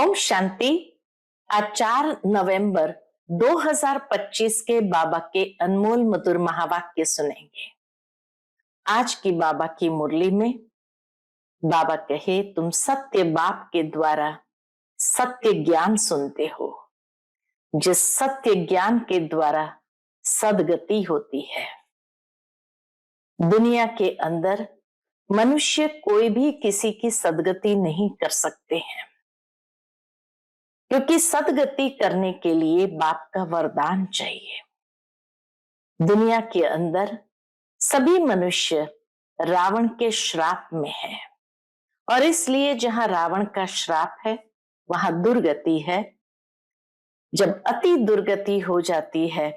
ओम शांति। आज 4 नवंबर 2025 के बाबा के अनमोल मधुर महावाक्य सुनेंगे। आज की बाबा की मुरली में बाबा कहे, तुम सत्य बाप के द्वारा सत्य ज्ञान सुनते हो, जिस सत्य ज्ञान के द्वारा सदगति होती है। दुनिया के अंदर मनुष्य कोई भी किसी की सदगति नहीं कर सकते हैं, क्योंकि सदगति करने के लिए बाप का वरदान चाहिए। दुनिया के अंदर सभी मनुष्य रावण के श्राप में है, और इसलिए जहां रावण का श्राप है वहां दुर्गति है। जब अति दुर्गति हो जाती है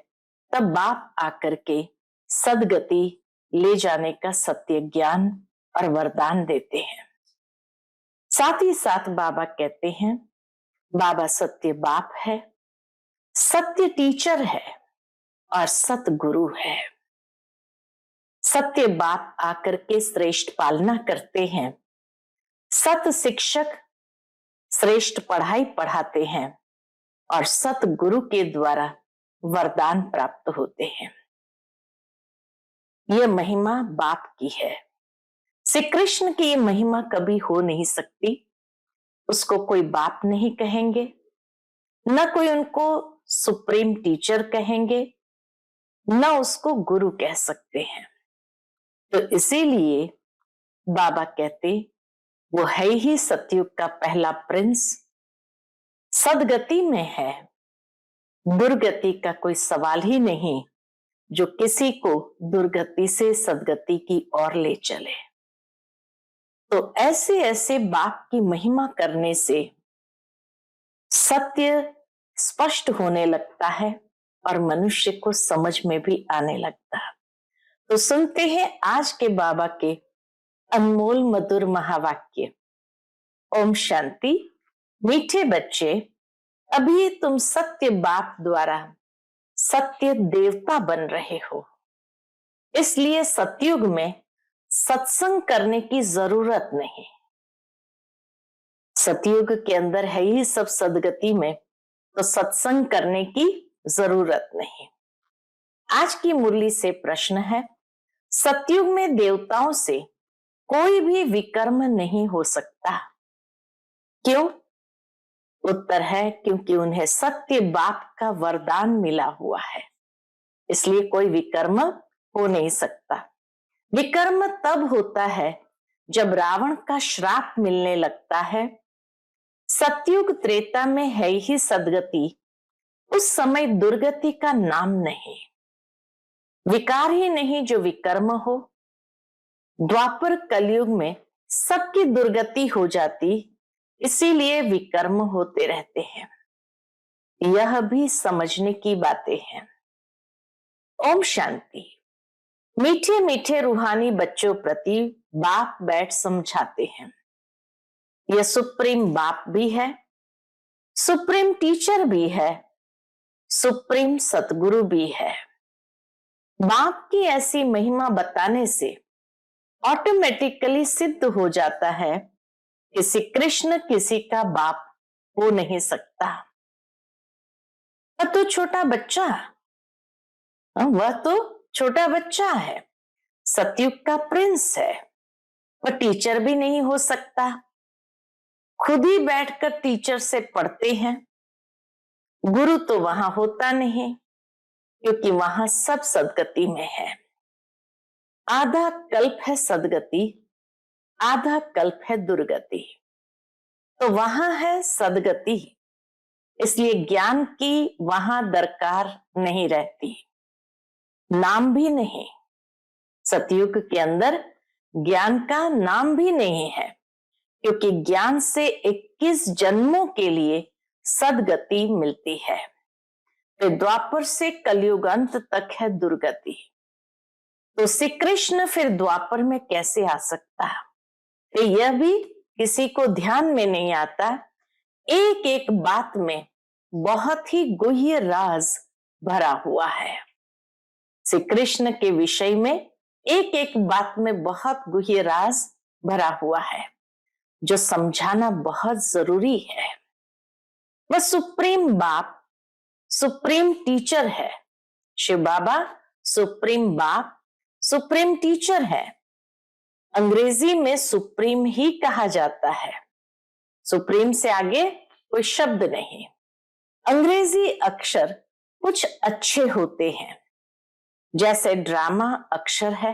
तब बाप आकर के सदगति ले जाने का सत्य ज्ञान और वरदान देते हैं। साथ ही साथ बाबा कहते हैं, बाबा सत्य बाप है, सत्य टीचर है और सतगुरु है। सत्य बाप आकर के श्रेष्ठ पालना करते हैं, सत शिक्षक श्रेष्ठ पढ़ाई पढ़ाते हैं और सतगुरु के द्वारा वरदान प्राप्त होते हैं। यह महिमा बाप की है। श्री कृष्ण की यह महिमा कभी हो नहीं सकती। उसको कोई बाप नहीं कहेंगे, न कोई उनको सुप्रीम टीचर कहेंगे, न उसको गुरु कह सकते हैं। तो इसीलिए बाबा कहते, वो है ही सतयुग का पहला प्रिंस, सदगति में है। दुर्गति का कोई सवाल ही नहीं, जो किसी को दुर्गति से सदगति की ओर ले चले। तो ऐसे ऐसे बाप की महिमा करने से सत्य स्पष्ट होने लगता है और मनुष्य को समझ में भी आने लगता है। तो सुनते हैं आज के बाबा के अनमोल मधुर महावाक्य। ओम शांति। मीठे बच्चे, अभी तुम सत्य बाप द्वारा सत्य देवता बन रहे हो, इसलिए सतयुग में सत्संग करने की जरूरत नहीं। सतयुग के अंदर है ही सब सदगति में, तो सत्संग करने की जरूरत नहीं। आज की मुरली से प्रश्न है, सतयुग में देवताओं से कोई भी विकर्म नहीं हो सकता, क्यों? उत्तर है, क्योंकि उन्हें सत्य बाप का वरदान मिला हुआ है, इसलिए कोई विकर्म हो नहीं सकता। विकर्म तब होता है जब रावण का श्राप मिलने लगता है। सतयुग त्रेता में है ही सदगति, उस समय दुर्गति का नाम नहीं, विकार ही नहीं जो विकर्म हो। द्वापर कलयुग में सबकी दुर्गति हो जाती, इसीलिए विकर्म होते रहते हैं। यह भी समझने की बातें हैं। ओम शांति। मीठे मीठे रूहानी बच्चों प्रति बाप बैठ समझाते हैं। यह सुप्रीम बाप भी है, सुप्रीम टीचर भी है, सुप्रीम सतगुरु भी है। बाप की ऐसी महिमा बताने से ऑटोमेटिकली सिद्ध हो जाता है कि श्री कृष्ण किसी का बाप हो नहीं सकता। वह तो छोटा बच्चा, वह तो छोटा बच्चा है, सतयुग का प्रिंस है, वह टीचर भी नहीं हो सकता। खुद ही बैठकर टीचर से पढ़ते हैं। गुरु तो वहां होता नहीं, क्योंकि वहां सब सदगति में है। आधा कल्प है सदगति, आधा कल्प है दुर्गति, तो वहां है सदगति, इसलिए ज्ञान की वहां दरकार नहीं रहती, नाम भी नहीं। सतयुग के अंदर ज्ञान का नाम भी नहीं है, क्योंकि ज्ञान से 21 जन्मों के लिए सदगति मिलती है। तो द्वापर से कलयुग अंत तक है दुर्गति, तो श्री कृष्ण फिर द्वापर में कैसे आ सकता है? तो यह भी किसी को ध्यान में नहीं आता। एक एक बात में बहुत ही गुह्य राज भरा हुआ है। श्री कृष्ण के विषय में एक एक बात में बहुत गुह्य राज भरा हुआ है, जो समझाना बहुत जरूरी है। वह सुप्रीम बाप, सुप्रीम टीचर है। शिव बाबा सुप्रीम बाप, सुप्रीम टीचर है। अंग्रेजी में सुप्रीम ही कहा जाता है, सुप्रीम से आगे कोई शब्द नहीं। अंग्रेजी अक्षर कुछ अच्छे होते हैं, जैसे ड्रामा अक्षर है।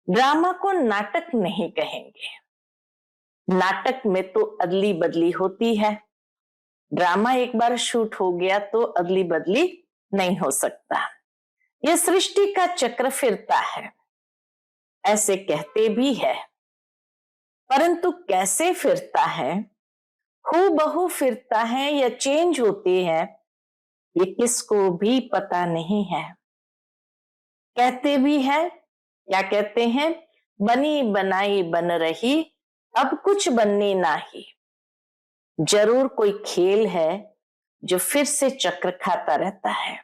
ड्रामा को नाटक नहीं कहेंगे, नाटक में तो अदली बदली होती है। ड्रामा एक बार शूट हो गया तो अदली बदली नहीं हो सकता। यह सृष्टि का चक्र फिरता है, ऐसे कहते भी है, परंतु कैसे फिरता है, हूबहू फिरता है या चेंज होती है, ये किसको भी पता नहीं है। कहते भी है, क्या कहते हैं, बनी बनाई बन रही, अब कुछ बनने नाही। जरूर कोई खेल है जो फिर से चक्र खाता रहता है।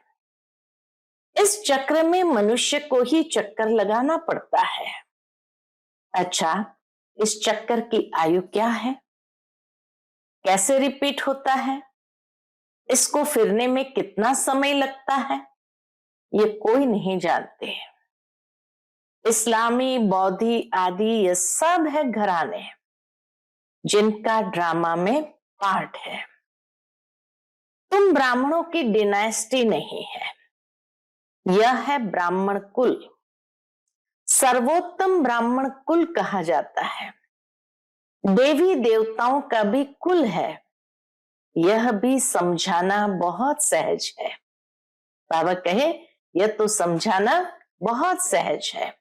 इस चक्र में मनुष्य को ही चक्कर लगाना पड़ता है। अच्छा, इस चक्कर की आयु क्या है, कैसे रिपीट होता है, इसको फिरने में कितना समय लगता है, ये कोई नहीं जानते। इस्लामी, बौद्धि आदि ये सब है घराने जिनका ड्रामा में पार्ट है। तुम ब्राह्मणों की डिनास्टी नहीं है, यह है ब्राह्मण कुल। सर्वोत्तम ब्राह्मण कुल कहा जाता है। देवी देवताओं का भी कुल है, यह भी समझाना बहुत सहज है। बाबा कहे यह तो समझाना बहुत सहज है।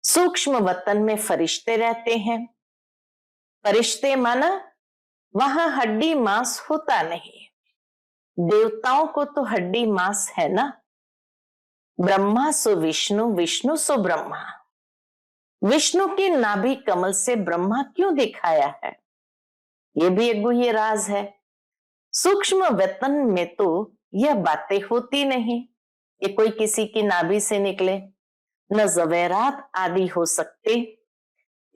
सूक्ष्म वतन में फरिश्ते रहते हैं। फरिश्ते माना वहां हड्डी मांस होता नहीं। देवताओं को तो हड्डी मांस है ना। ब्रह्मा सो विष्णु, विष्णु सो ब्रह्मा। विष्णु की नाभि कमल से ब्रह्मा क्यों दिखाया है, ये भी एक गुह्य राज है। सूक्ष्म वेतन में तो यह बातें होती नहीं कि कोई किसी की नाभि से निकले, न जवेरात आदि हो सकते।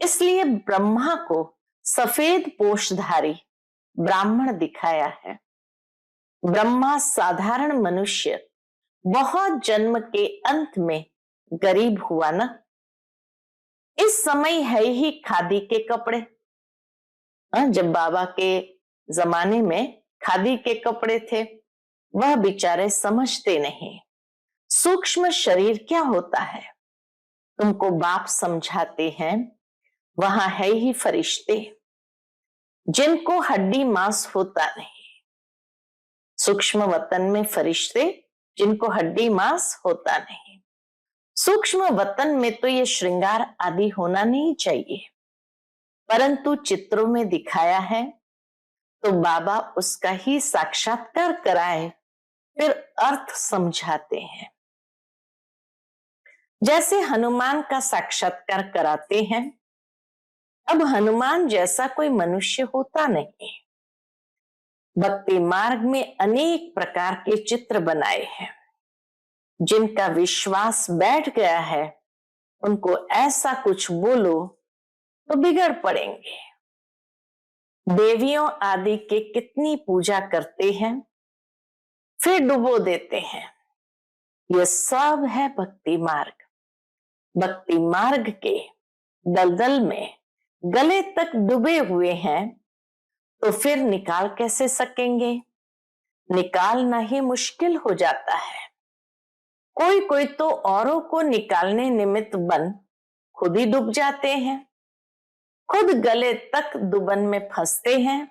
इसलिए ब्रह्मा को सफेद पोषधारी ब्राह्मण दिखाया है। ब्रह्मा साधारण मनुष्य बहुत जन्म के अंत में गरीब हुआ ना। इस समय है ही खादी के कपड़े। जब बाबा के जमाने में खादी के कपड़े थे, वह बेचारे समझते नहीं सूक्ष्म शरीर क्या होता है। तुमको बाप समझाते हैं, वहां है ही फरिश्ते जिनको हड्डी मांस होता नहीं। सूक्ष्म वतन में फरिश्ते जिनको हड्डी मांस होता नहीं। सूक्ष्म वतन में तो ये श्रृंगार आदि होना नहीं चाहिए, परंतु चित्रों में दिखाया है तो बाबा उसका ही साक्षात्कार कराए, फिर अर्थ समझाते हैं। जैसे हनुमान का साक्षात्कार कराते हैं। अब हनुमान जैसा कोई मनुष्य होता नहीं। भक्ति मार्ग में अनेक प्रकार के चित्र बनाए हैं। जिनका विश्वास बैठ गया है, उनको ऐसा कुछ बोलो तो बिगड़ पड़ेंगे। देवियों आदि के कितनी पूजा करते हैं, फिर डुबो देते हैं। यह सब है भक्ति मार्ग। भक्ति मार्ग के दलदल में गले तक डूबे हुए हैं, तो फिर निकाल कैसे सकेंगे। निकालना ही मुश्किल हो जाता है। कोई कोई तो औरों को निकालने निमित्त बन खुद ही डूब जाते हैं, खुद गले तक दुबन में फंसते हैं,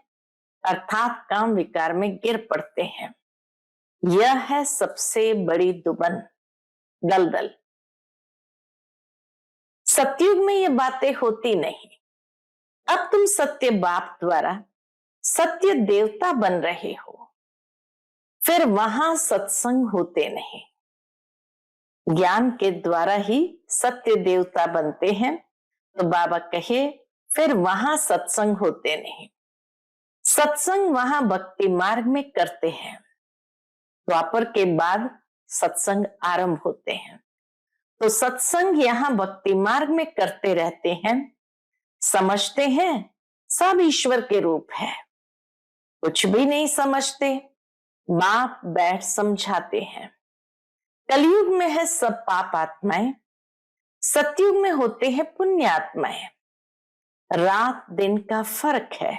अर्थात काम विकार में गिर पड़ते हैं। यह है सबसे बड़ी दुबन, दलदल। सतयुग में ये बातें होती नहीं। अब तुम सत्य बाप द्वारा सत्य देवता बन रहे हो, फिर वहां सत्संग होते नहीं। ज्ञान के द्वारा ही सत्य देवता बनते हैं, तो बाबा कहे फिर वहां सत्संग होते नहीं। सत्संग वहां भक्ति मार्ग में करते हैं, द्वापर के बाद सत्संग आरंभ होते हैं। तो सत्संग यहां भक्ति मार्ग में करते रहते हैं। समझते हैं सब ईश्वर के रूप है, कुछ भी नहीं समझते, बाप बैठ समझाते हैं। कलयुग में है सब पाप आत्माएं, सतयुग में होते हैं पुण्य आत्माएं। रात दिन का फर्क है,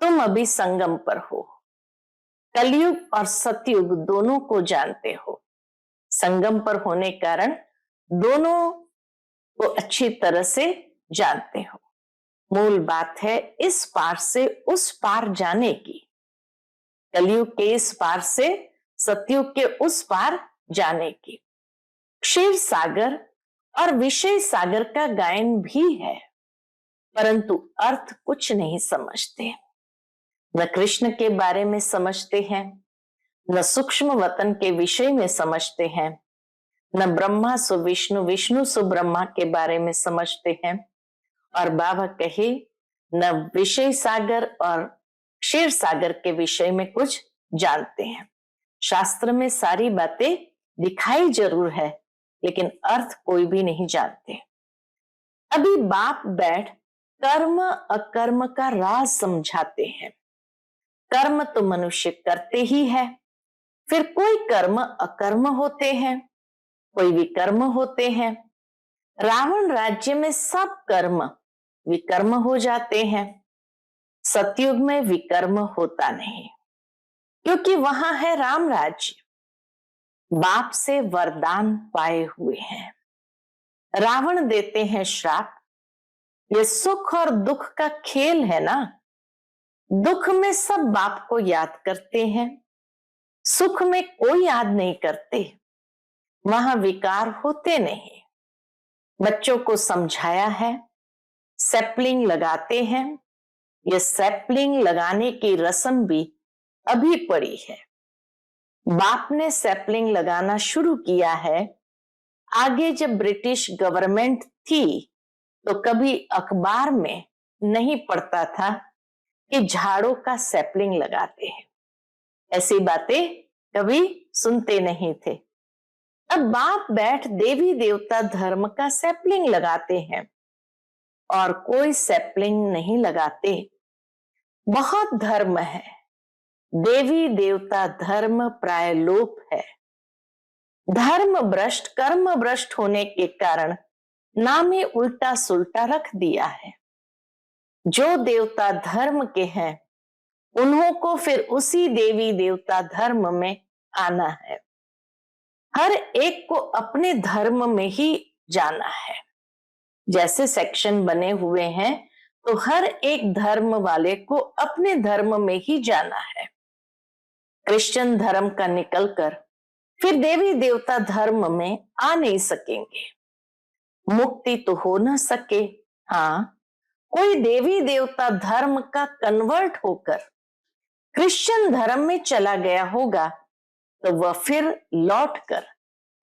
तुम अभी संगम पर हो। कलयुग और सतयुग दोनों को जानते हो। संगम पर होने कारण दोनों को अच्छी तरह से जानते हो। मूल बात है इस पार से उस पार जाने की, कलयुग के इस पार से सतयुग के उस पार जाने की। क्षीर सागर और विषय सागर का गायन भी है, परंतु अर्थ कुछ नहीं समझते। न कृष्ण के बारे में समझते हैं, न सूक्ष्म वतन के विषय में समझते हैं, न ब्रह्मा सु विष्णु, विष्णु सु ब्रह्मा के बारे में समझते हैं। और बाबा कहे न विषय सागर और क्षीर सागर के विषय में कुछ जानते हैं। शास्त्र में सारी बातें दिखाई जरूर है, लेकिन अर्थ कोई भी नहीं जानते। अभी बाप बैठ कर्म अकर्म का राज समझाते हैं। कर्म तो मनुष्य करते ही है, फिर कोई कर्म अकर्म होते हैं, कोई विकर्म होते हैं। रावण राज्य में सब कर्म विकर्म हो जाते हैं। सतयुग में विकर्म होता नहीं, क्योंकि वहां है राम राज्य। बाप से वरदान पाए हुए हैं। रावण देते हैं श्राप। ये सुख और दुख का खेल है ना। दुख में सब बाप को याद करते हैं, सुख में कोई याद नहीं करते। वहां विकार होते नहीं। बच्चों को समझाया है, सैपलिंग लगाते हैं। ये सैपलिंग लगाने की रस्म भी अभी पड़ी है। बाप ने सैपलिंग लगाना शुरू किया है। आगे जब ब्रिटिश गवर्नमेंट थी तो कभी अखबार में नहीं पढ़ता था कि झाड़ों का सैपलिंग लगाते हैं। ऐसी बातें कभी सुनते नहीं थे। अब बाप बैठ देवी देवता धर्म का सैपलिंग लगाते हैं और कोई सैपलिंग नहीं लगाते। बहुत धर्म है, देवी देवता धर्म प्राय लोप है। धर्म भ्रष्ट कर्म भ्रष्ट होने के कारण नाम ही उल्टा सुल्टा रख दिया है। जो देवता धर्म के हैं उन्हों को फिर उसी देवी देवता धर्म में आना है। हर एक को अपने धर्म में ही जाना है। जैसे सेक्शन बने हुए हैं तो हर एक धर्म वाले को अपने धर्म में ही जाना है। क्रिश्चियन धर्म का निकलकर फिर देवी देवता धर्म में आ नहीं सकेंगे। मुक्ति तो हो ना सके। हाँ, कोई देवी देवता धर्म का कन्वर्ट होकर क्रिश्चियन धर्म में चला गया होगा तो वह फिर लौटकर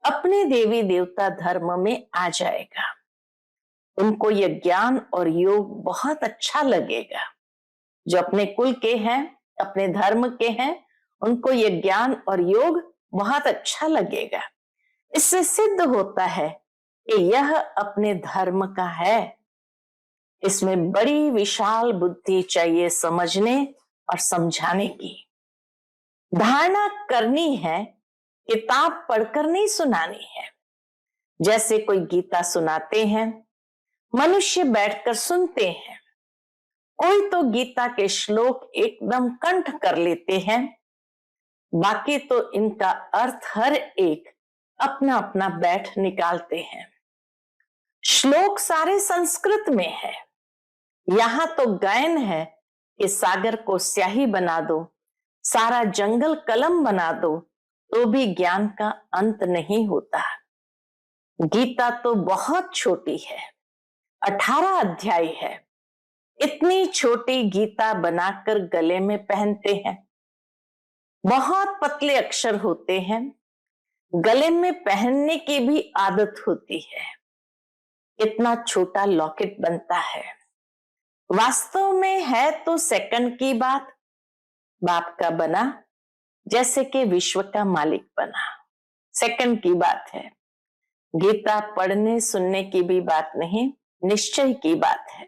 अपने देवी देवता धर्म में आ जाएगा। उनको यह ज्ञान और योग बहुत अच्छा लगेगा। जो अपने कुल के हैं, अपने धर्म के हैं, उनको यह ज्ञान और योग बहुत अच्छा लगेगा। इससे सिद्ध होता है कि यह अपने धर्म का है। इसमें बड़ी विशाल बुद्धि चाहिए समझने और समझाने की। धारणा करनी है, किताब पढ़कर नहीं सुनानी है। जैसे कोई गीता सुनाते हैं, मनुष्य बैठकर सुनते हैं। कोई तो गीता के श्लोक एकदम कंठ कर लेते हैं, बाकी तो इनका अर्थ हर एक अपना अपना बैठ निकालते हैं। श्लोक सारे संस्कृत में है। यहां तो गायन है कि सागर को स्याही बना दो, सारा जंगल कलम बना दो, तो भी ज्ञान का अंत नहीं होता। गीता तो बहुत छोटी है, 18 अध्याय है। इतनी छोटी गीता बनाकर गले में पहनते हैं। बहुत पतले अक्षर होते हैं, गले में पहनने की भी आदत होती है। इतना छोटा लॉकेट बनता है। वास्तव में है तो सेकंड की बात, बाप का बना जैसे कि विश्व का मालिक बना, सेकंड की बात है। गीता पढ़ने सुनने की भी बात नहीं, निश्चय की बात है।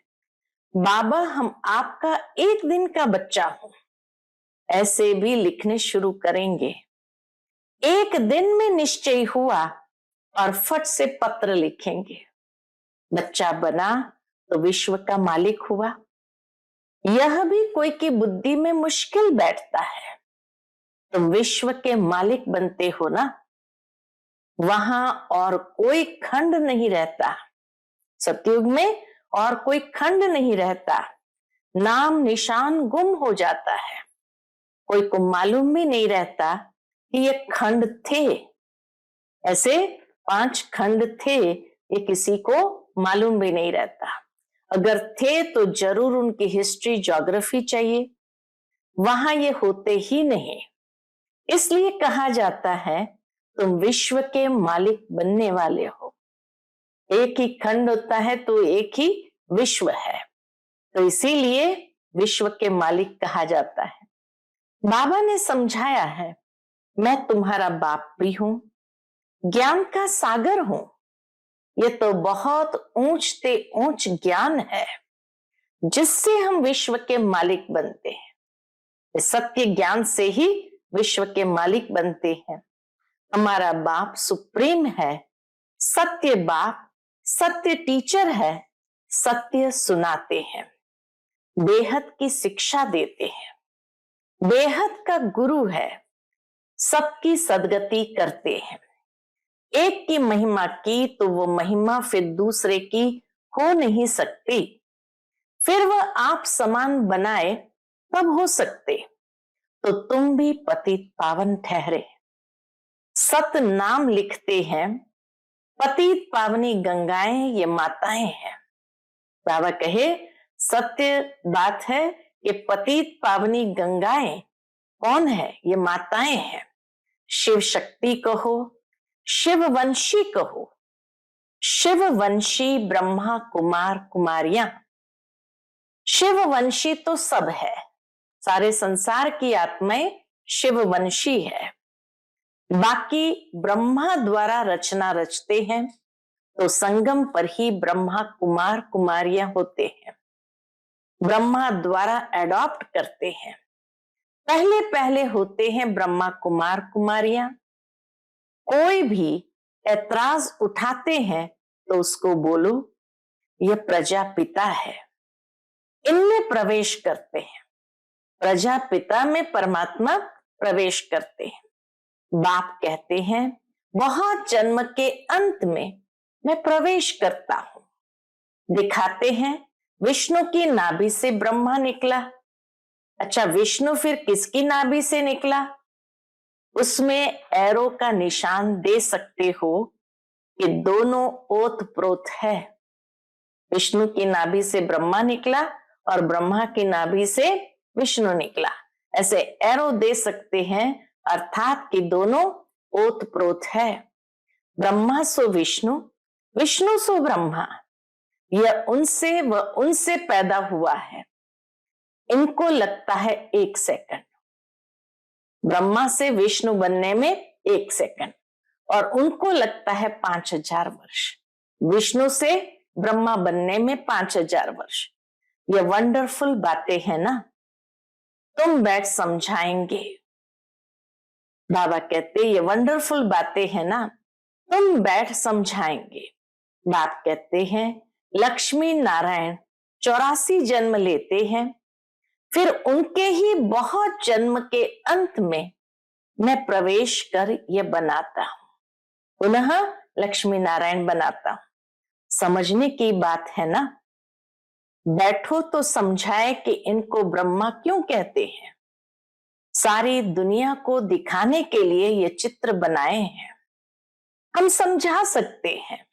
बाबा हम आपका एक दिन का बच्चा हूं, ऐसे भी लिखने शुरू करेंगे। एक दिन में निश्चय हुआ और फट से पत्र लिखेंगे। बच्चा बना तो विश्व का मालिक हुआ। यह भी कोई की बुद्धि में मुश्किल बैठता है। तुम विश्व के मालिक बनते हो ना, वहां और कोई खंड नहीं रहता। सतयुग में और कोई खंड नहीं रहता। नाम निशान गुम हो जाता है। कोई को मालूम भी नहीं रहता कि ये खंड थे। ऐसे 5 खंड थे, ये किसी को मालूम भी नहीं रहता। अगर थे तो जरूर उनकी हिस्ट्री ज्योग्राफी चाहिए, वहां ये होते ही नहीं। इसलिए कहा जाता है तुम विश्व के मालिक बनने वाले हो। एक ही खंड होता है तो एक ही विश्व है, तो इसीलिए विश्व के मालिक कहा जाता है। बाबा ने समझाया है, मैं तुम्हारा बाप भी हूं, ज्ञान का सागर हूं। ये तो बहुत ऊंच ते ऊंच ज्ञान है जिससे हम विश्व के मालिक बनते हैं। इस सत्य ज्ञान से ही विश्व के मालिक बनते हैं। हमारा बाप सुप्रीम है, सत्य बाप, सत्य टीचर है, सत्य सुनाते हैं, बेहद की शिक्षा देते हैं, बेहद का गुरु है, सबकी सदगति करते हैं। एक की महिमा की तो वो महिमा फिर दूसरे की हो नहीं सकती। फिर वह आप समान बनाए तब हो सकते। तो तुम भी पतित पावन ठहरे। सत नाम लिखते हैं, पतित पावनी गंगाएं ये माताएं हैं। बाबा कहे सत्य बात है कि पतित पावनी गंगाएं कौन है? ये माताएं हैं। शिव शक्ति कहो, शिववंशी कहो, शिववंशी ब्रह्मा कुमार कुमारियां। शिववंशी तो सब है, सारे संसार की आत्माएं शिववंशी है। बाकी ब्रह्मा द्वारा रचना रचते हैं तो संगम पर ही ब्रह्मा कुमार कुमारियां होते हैं। ब्रह्मा द्वारा एडॉप्ट करते हैं। पहले पहले होते हैं ब्रह्मा कुमार कुमारियां। कोई भी ऐतराज उठाते हैं तो उसको बोलो ये प्रजापिता है, इनमें प्रवेश करते हैं। प्रजापिता में परमात्मा प्रवेश करते हैं। बाप कहते हैं बहुत जन्म के अंत में मैं प्रवेश करता हूं। दिखाते हैं विष्णु की नाभि से ब्रह्मा निकला। अच्छा, विष्णु फिर किसकी नाभि से निकला? उसमें एरो का निशान दे सकते हो कि दोनों ओत प्रोत है। विष्णु की नाभि से ब्रह्मा निकला और ब्रह्मा की नाभि से विष्णु निकला, ऐसे एरो दे सकते हैं, अर्थात कि दोनों ओत प्रोत है। ब्रह्मा सो विष्णु, विष्णु सो ब्रह्मा। यह उनसे व उनसे पैदा हुआ है। इनको लगता है 1 सेकंड, ब्रह्मा से विष्णु बनने में 1 सेकंड, और उनको लगता है 5000 वर्ष। विष्णु से ब्रह्मा बनने में 5000 वर्ष। ये वंडरफुल बातें हैं ना, तुम बैठ समझाएंगे। बाबा कहते ये वंडरफुल बातें हैं ना, तुम बैठ समझाएंगे। बाप कहते हैं लक्ष्मी नारायण 84 जन्म लेते हैं, फिर उनके ही बहुत जन्म के अंत में मैं प्रवेश कर ये बनाता हूं, पुनः लक्ष्मी नारायण बनाता हूं। समझने की बात है ना। बैठो तो समझाए कि इनको ब्रह्मा क्यों कहते हैं। सारी दुनिया को दिखाने के लिए ये चित्र बनाए हैं। हम समझा सकते हैं,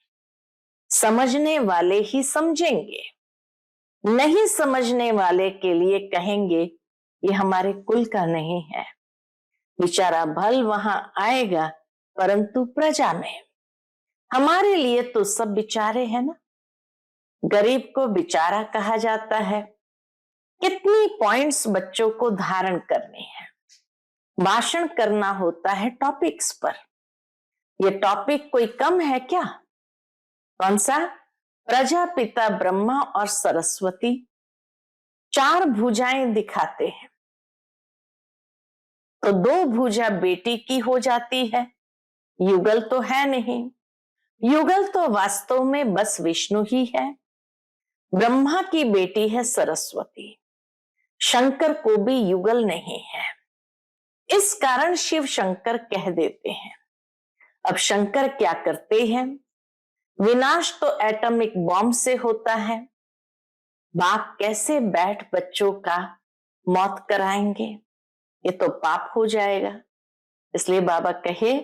समझने वाले ही समझेंगे, नहीं समझने वाले के लिए कहेंगे ये हमारे कुल का नहीं है। बेचारा भल वहां आएगा परंतु प्रजा में। हमारे लिए तो सब बेचारे हैं ना। गरीब को बेचारा कहा जाता है। कितनी पॉइंट्स बच्चों को धारण करने हैं, भाषण करना होता है टॉपिक्स पर। ये टॉपिक कोई कम है क्या? कौन सा? प्रजापिता ब्रह्मा और सरस्वती 4 भुजाएं दिखाते हैं। तो दो भुजा बेटी की हो जाती है, युगल तो है नहीं। युगल तो वास्तव में बस विष्णु ही है। ब्रह्मा की बेटी है सरस्वती, शंकर को भी युगल नहीं है। इस कारण शिव शंकर कह देते हैं। अब शंकर क्या करते हैं? विनाश तो एटॉमिक बॉम्ब से होता है। बाप कैसे बैठ बच्चों का मौत कराएंगे? ये तो पाप हो जाएगा। इसलिए बाबा कहे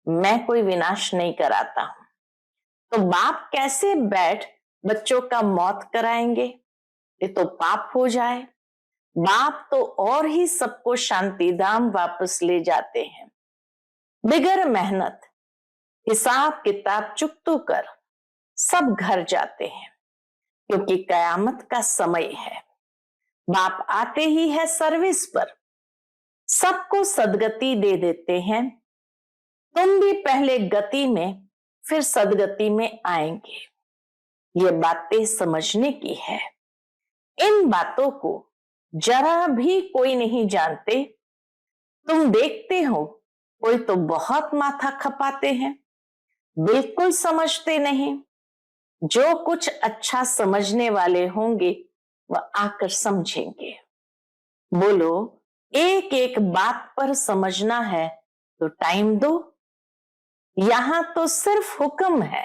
मैं कोई विनाश नहीं कराता हूं। तो बाप कैसे बैठ बच्चों का मौत कराएंगे? ये तो पाप हो जाए। बाप तो और ही सबको शांति धाम वापस ले जाते हैं, बिगर मेहनत, हिसाब किताब चुकतू कर सब घर जाते हैं, क्योंकि कयामत का समय है। बाप आते ही है सर्विस पर, सबको सदगति दे देते हैं। तुम भी पहले गति में फिर सदगति में आएंगे। ये बातें समझने की है। इन बातों को जरा भी कोई नहीं जानते। तुम देखते हो कोई तो बहुत माथा खपाते हैं, बिल्कुल समझते नहीं। जो कुछ अच्छा समझने वाले होंगे वह आकर समझेंगे। बोलो एक एक बात पर समझना है तो टाइम दो। यहां तो सिर्फ हुक्म है,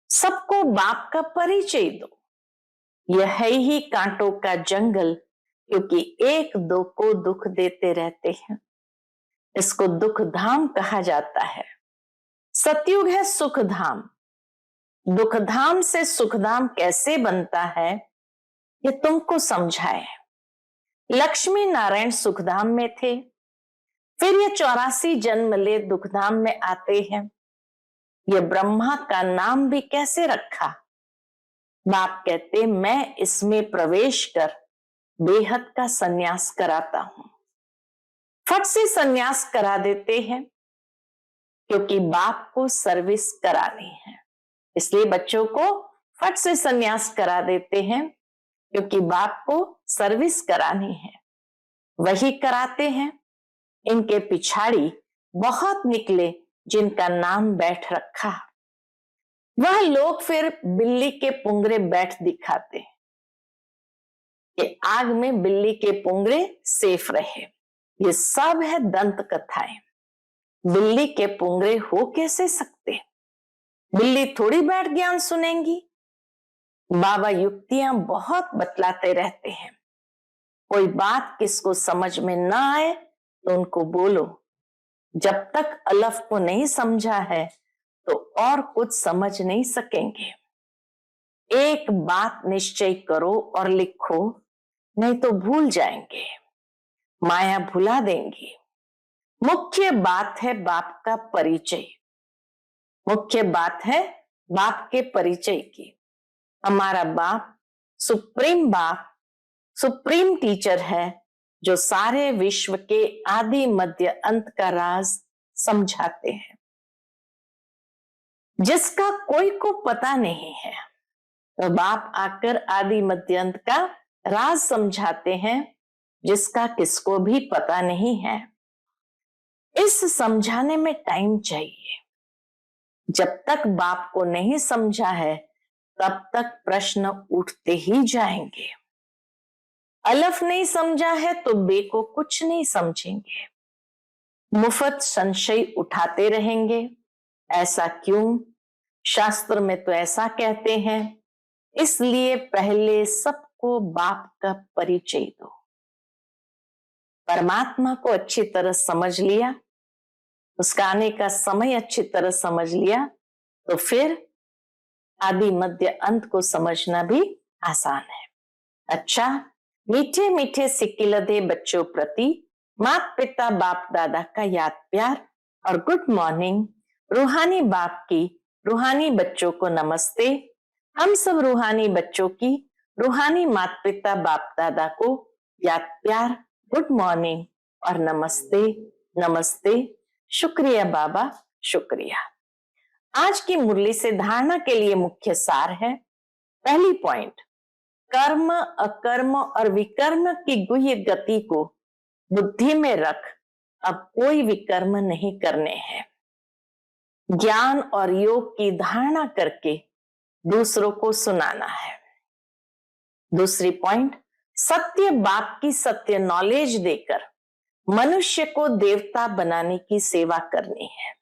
सबको बाप का परिचय दो। यह है ही कांटों का जंगल, क्योंकि एक दो को दुख देते रहते हैं। इसको दुख धाम कहा जाता है। सतयुग है सुख धाम। दुख धाम से सुख धाम कैसे बनता है ये तुमको समझाए। लक्ष्मी नारायण सुखधाम में थे, फिर ये 84 जन्म ले दुखधाम में आते हैं। ये ब्रह्मा का नाम भी कैसे रखा? बाप कहते मैं इसमें प्रवेश कर बेहद का सन्यास कराता हूं। फट से सन्यास करा देते हैं, क्योंकि बाप को सर्विस करानी है। इसलिए बच्चों को फट से सन्यास करा देते हैं, क्योंकि बाप को सर्विस करानी है। वही कराते हैं। इनके पिछाड़ी बहुत निकले जिनका नाम बैठ रखा। वह लोग फिर बिल्ली के पुंगरे बैठ दिखाते हैं कि आग में बिल्ली के पुंगरे सेफ रहे। ये सब है दंत कथाएं। बिल्ली के पुंगरे हो कैसे सकते? बिल्ली थोड़ी बैठ ज्ञान सुनेंगी। बाबा युक्तियां बहुत बतलाते रहते हैं। कोई बात किसको समझ में ना आए तो उनको बोलो, जब तक अलफ को नहीं समझा है तो और कुछ समझ नहीं सकेंगे। एक बात निश्चय करो और लिखो, नहीं तो भूल जाएंगे, माया भुला देंगी। मुख्य बात है बाप का परिचय। मुख्य बात है बाप के परिचय की। हमारा बाप सुप्रीम टीचर है, जो सारे विश्व के आदि मध्य अंत का राज समझाते हैं, जिसका कोई को पता नहीं है। तो बाप आकर आदि मध्य अंत का राज समझाते हैं, जिसका किसको भी पता नहीं है। इस समझाने में टाइम चाहिए। जब तक बाप को नहीं समझा है तब तक प्रश्न उठते ही जाएंगे। अलफ नहीं समझा है तो बे को कुछ नहीं समझेंगे। मुफ्त संशय उठाते रहेंगे। ऐसा क्यों? शास्त्र में तो ऐसा कहते हैं। इसलिए पहले सबको बाप का परिचय दो। परमात्मा को अच्छी तरह समझ लिया, उसका आने का समय अच्छी तरह समझ लिया, तो फिर आदि मध्य अंत को समझना भी आसान है। अच्छा, मीठे मीठे सिक्किलधे बच्चों प्रति माता पिता बाप दादा का याद प्यार और गुड मॉर्निंग। रूहानी बाप की रूहानी बच्चों को नमस्ते। हम सब रूहानी बच्चों की रूहानी माता पिता बाप दादा को याद प्यार, गुड मॉर्निंग और नमस्ते नमस्ते। शुक्रिया बाबा, शुक्रिया। आज की मुरली से धारणा के लिए मुख्य सार है। पहली पॉइंट, कर्म अकर्म और विकर्म की गुह्य गति को बुद्धि में रख अब कोई विकर्म नहीं करने हैं। ज्ञान और योग की धारणा करके दूसरों को सुनाना है। दूसरी पॉइंट, सत्य बाप की सत्य नॉलेज देकर मनुष्य को देवता बनाने की सेवा करनी है।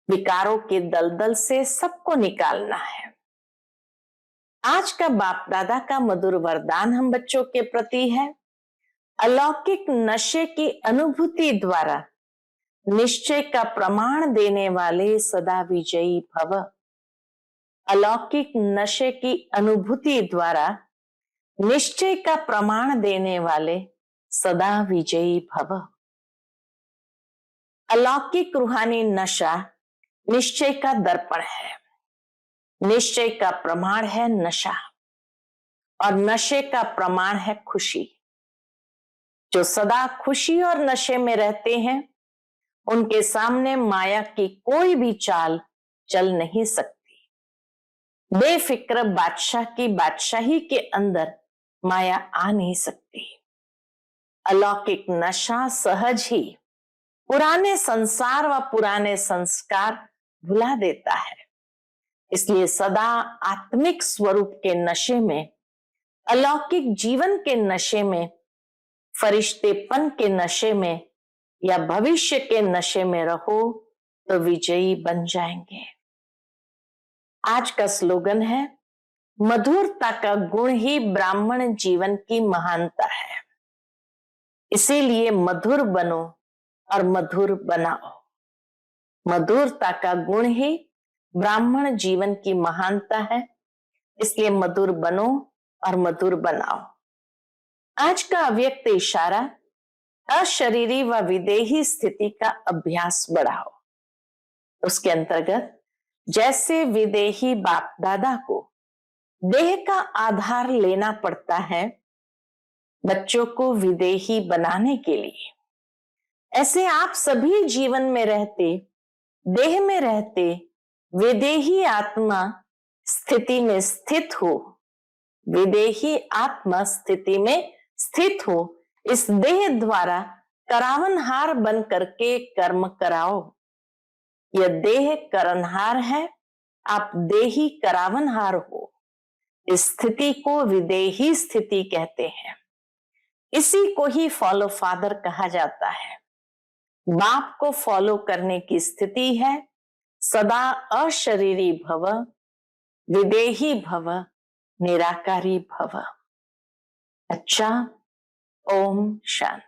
विकारों के दलदल से सबको निकालना है। आज का बाप दादा का मधुर वरदान हम बच्चों के प्रति है, अलौकिक नशे की अनुभूति द्वारा निश्चय का प्रमाण देने वाले सदा विजयी भव। अलौकिक नशे की अनुभूति द्वारा निश्चय का प्रमाण देने वाले सदा विजयी भव। अलौकिक रूहानी नशा निश्चय का दर्पण है। निश्चय का प्रमाण है नशा और नशे का प्रमाण है खुशी। जो सदा खुशी और नशे में रहते हैं उनके सामने माया की कोई भी चाल चल नहीं सकती। बेफिक्र बादशाह की बादशाही के अंदर माया आ नहीं सकती। अलौकिक नशा सहज ही पुराने संसार व पुराने संस्कार भुला देता है। इसलिए सदा आत्मिक स्वरूप के नशे में, अलौकिक जीवन के नशे में, फरिश्तेपन के नशे में या भविष्य के नशे में रहो तो विजयी बन जाएंगे। आज का स्लोगन है, मधुरता का गुण ही ब्राह्मण जीवन की महानता है। इसीलिए मधुर बनो और मधुर बनाओ। मधुरता का गुण ही ब्राह्मण जीवन की महानता है, इसलिए मधुर बनो और मधुर बनाओ। आज का अव्यक्त इशारा, अशरीरी व विदेही स्थिति का अभ्यास बढ़ाओ। उसके अंतर्गत जैसे विदेही बाप दादा को देह का आधार लेना पड़ता है बच्चों को विदेही बनाने के लिए, ऐसे आप सभी जीवन में रहते, देह में रहते विदेही आत्मा स्थिति में स्थित हो, विदेही आत्मा स्थिति में स्थित हो। इस देह द्वारा करावनहार बन करके कर्म कराओ। यह देह करनहार है, आप देही करावनहार हो। इस स्थिति को विदेही स्थिति कहते हैं। इसी को ही फॉलो फादर कहा जाता है। बाप को फॉलो करने की स्थिति है, सदा अशरीरी भव, विदेही भव, निराकारी भव। अच्छा, ओम शांति।